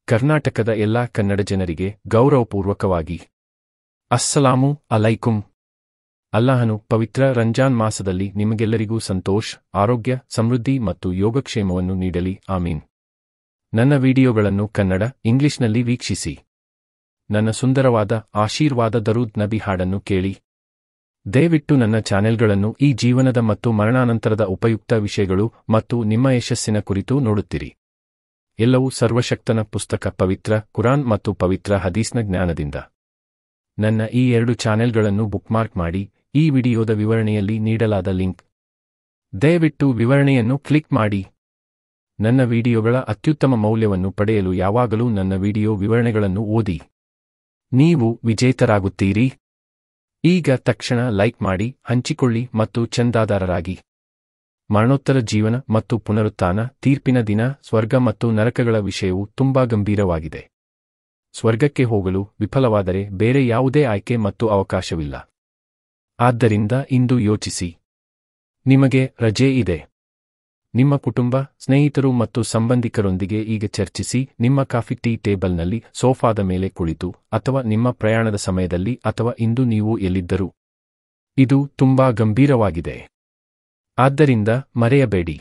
ಕರ್ನಾಟಕದ ಎಲ್ಲಾ ಕನ್ನಡ ಜನರಿಗೆ ಗೌರವಪೂರ್ವಕವಾಗಿ ಅಸ್ಸಲಾಮು ಅಲೈಕುಂ. ಅಲ್ಲಾಹನು ಪವಿತ್ರ ರಂಜಾನ್ ಮಾಸದಲ್ಲಿ ನಿಮಗೆಲ್ಲರಿಗೂ ಸಂತೋಷ, ಆರೋಗ್ಯ, ಸಮೃದ್ಧಿ ಮತ್ತು ಯೋಗಕ್ಷೇಮವನ್ನು ನೀಡಲಿ, ಆಮೀನ್. ನನ್ನ ವಿಡಿಯೋಗಳನ್ನು ಕನ್ನಡ, ಇಂಗ್ಲಿಷ್ನಲ್ಲಿ ವೀಕ್ಷಿಸಿ. ನನ್ನ ಸುಂದರವಾದ ಆಶೀರ್ವಾದ ದರೂದ್ ನಬಿ ಹಾಡನ್ನು ಕೇಳಿ. ದಯವಿಟ್ಟು ನನ್ನ ಚಾನೆಲ್ಗಳನ್ನು ಈ ಜೀವನದ ಮತ್ತು ಮರಣಾನಂತರದ ಉಪಯುಕ್ತ ವಿಷಯಗಳು ಮತ್ತು ನಿಮ್ಮ ಯಶಸ್ಸಿನ ಕುರಿತು ನೋಡುತ್ತಿರಿ. ಎಲ್ಲವೂ ಸರ್ವಶಕ್ತನ ಪುಸ್ತಕ ಪವಿತ್ರ ಕುರಾನ್ ಮತ್ತು ಪವಿತ್ರ ಹದೀಸ್ನ ಜ್ಞಾನದಿಂದ. ನನ್ನ ಈ 2 ಚಾನೆಲ್ಗಳನ್ನು ಬುಕ್ಮಾರ್ಕ್ ಮಾಡಿ. ಈ ವಿಡಿಯೋದ ವಿವರಣೆಯಲ್ಲಿ ನೀಡಲಾದ ಲಿಂಕ್. ದಯವಿಟ್ಟು ವಿವರಣೆಯನ್ನು ಕ್ಲಿಕ್ ಮಾಡಿ. ನನ್ನ ವಿಡಿಯೋಗಳ ಅತ್ಯುತ್ತಮ ಮೌಲ್ಯವನ್ನು ಪಡೆಯಲು ಯಾವಾಗಲೂ ನನ್ನ ವಿಡಿಯೋ ವಿವರಣೆಗಳನ್ನು ಓದಿ. ನೀವು ವಿಜೇತರಾಗುತ್ತೀರಿ. ಈಗ ತಕ್ಷಣ ಲೈಕ್ ಮಾಡಿ, ಹಂಚಿಕೊಳ್ಳಿ ಮತ್ತು ಚಂದಾದಾರರಾಗಿ. ಮರಣೋತ್ತರ ಜೀವನ ಮತ್ತು ಪುನರುತ್ಥಾನ, ತೀರ್ಪಿನ ದಿನ, ಸ್ವರ್ಗ ಮತ್ತು ನರಕಗಳ ವಿಷಯವು ತುಂಬಾ ಗಂಭೀರವಾಗಿದೆ. ಸ್ವರ್ಗಕ್ಕೆ ಹೋಗಲು ವಿಫಲವಾದರೆ ಬೇರೆ ಯಾವುದೇ ಆಯ್ಕೆ ಮತ್ತು ಅವಕಾಶವಿಲ್ಲ. ಆದ್ದರಿಂದ ಇಂದು ಯೋಚಿಸಿ. ನಿಮಗೆ ರಜೆ ಇದೆ. ನಿಮ್ಮ ಕುಟುಂಬ, ಸ್ನೇಹಿತರು ಮತ್ತು ಸಂಬಂಧಿಕರೊಂದಿಗೆ ಈಗ ಚರ್ಚಿಸಿ. ನಿಮ್ಮ ಕಾಫಿ ಟೀ ಟೇಬಲ್ನಲ್ಲಿ, ಸೋಫಾದ ಮೇಲೆ ಕುಳಿತು, ಅಥವಾ ನಿಮ್ಮ ಪ್ರಯಾಣದ ಸಮಯದಲ್ಲಿ, ಅಥವಾ ಇಂದು ನೀವು ಎಲ್ಲಿದ್ದರೂ. ಇದು ತುಂಬಾ ಗಂಭೀರವಾಗಿದೆ. ಆದ್ದರಿಂದ ಮರೆಯಬೇಡಿ.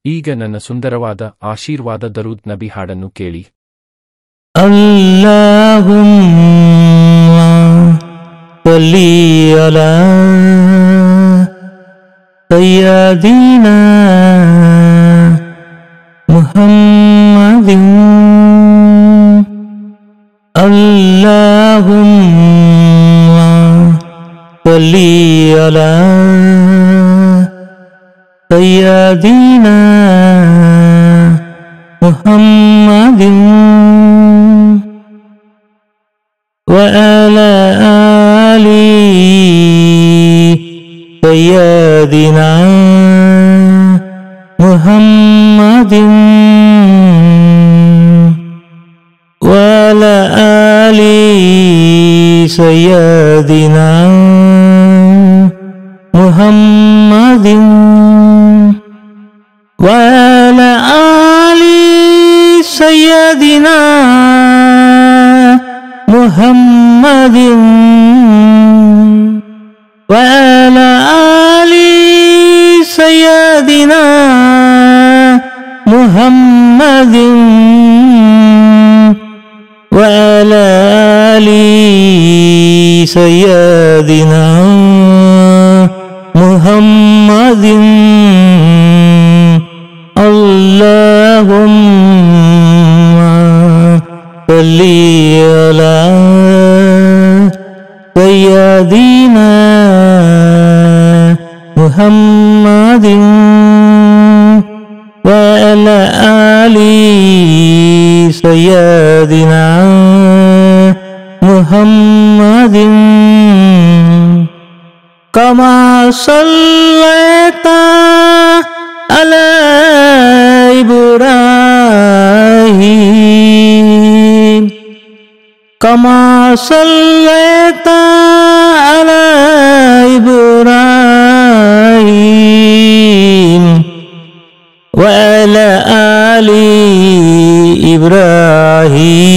ಈಗ ನನ್ನ ಸುಂದರವಾದ ಆಶೀರ್ವಾದ ದರೂದ್ ನಬಿ ಹಾಡನ್ನು ಕೇಳಿ. ಅಲ್ಲಾಹುಮ್ಮಾ ಸಲ್ಲಿ ಅಲಾ ಸಯ್ಯದಿನಾ ಮುಹಮ್ಮದಿನ್. ಅಲ್ಲಾಹುಮ್ಮಾ ಸಲ್ಲಿ ಅಲಾ ಸಯ್ಯದಿನಾ ಮುಹಮ್ಮದಿನ್ وعلى آل سيدنا محمد وعلى آل سيدنا محمد وعلى آل سيدنا محمد وعلى آل سيدنا محمد وعلى آل سيدنا محمد. اللهم صل على سيدنا محمد وعلى آل سيدنا محمد كما صليت على إبراهيم كما صليت على إبراهيم وعلى آل إبراهيم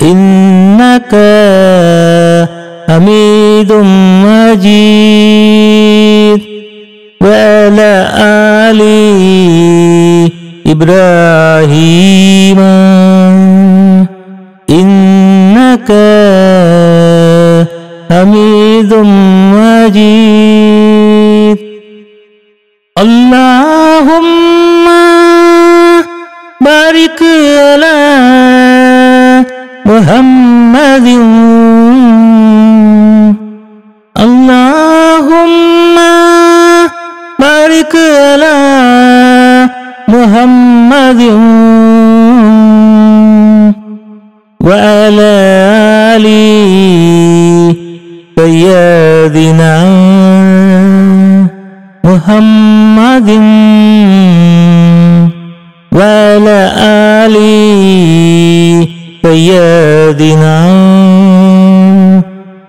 إنك حميد مجيد وعلى آل إبراهيم إنك حميد مجيد. اللهم بارك على محمد. اللهم بارك على محمد وعلى آل سيدنا محمد وعلى آل سيدنا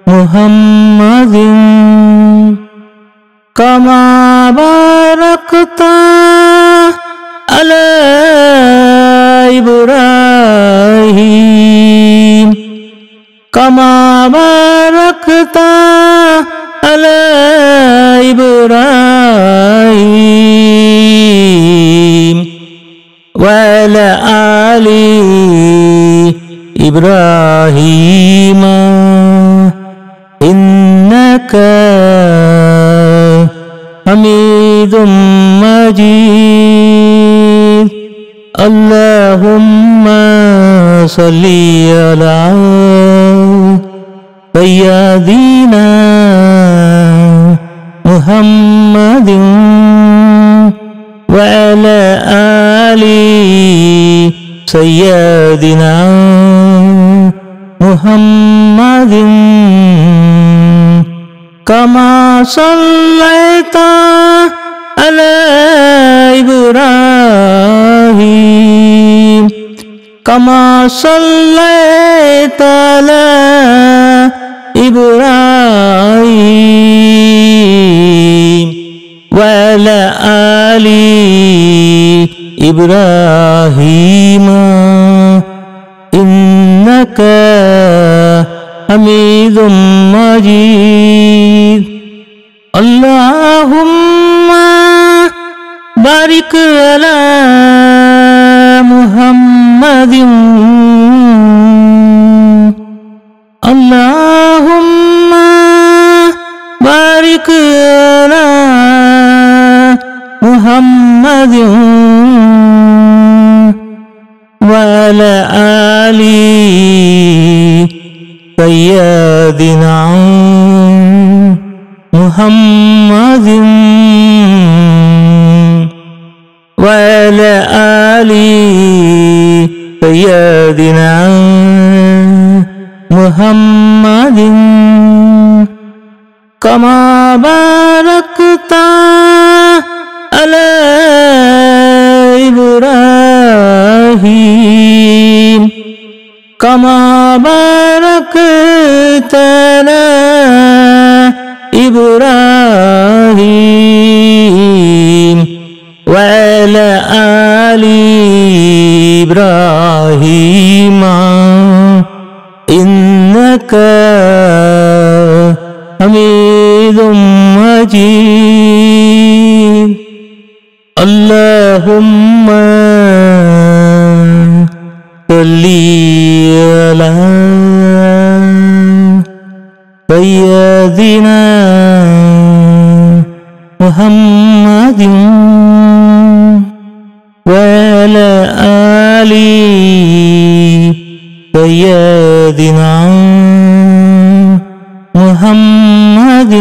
محمد كما باركت على كما باركت على إبراهيم وعلى آل إبراهيم إنك حميد مجيد اللهم صل على سيدنا محمد وعلى آل سيدنا محمد كما صليت على إبراهيم كما صليت على إبراهيم وعلى آل إبراهيم إنك حميد مجيد اللهم بارك على محمد اللهم بارك على محمد وعلى آل سيدنا محمد وعلى آل سيدنا محمد كما باركت على إبراهيم كما باركت على إبراهيم وعلى آل إبراهيم إنك حميد مجيد اللهم صل على سيدنا محمد وعلى آل سيدنا محمد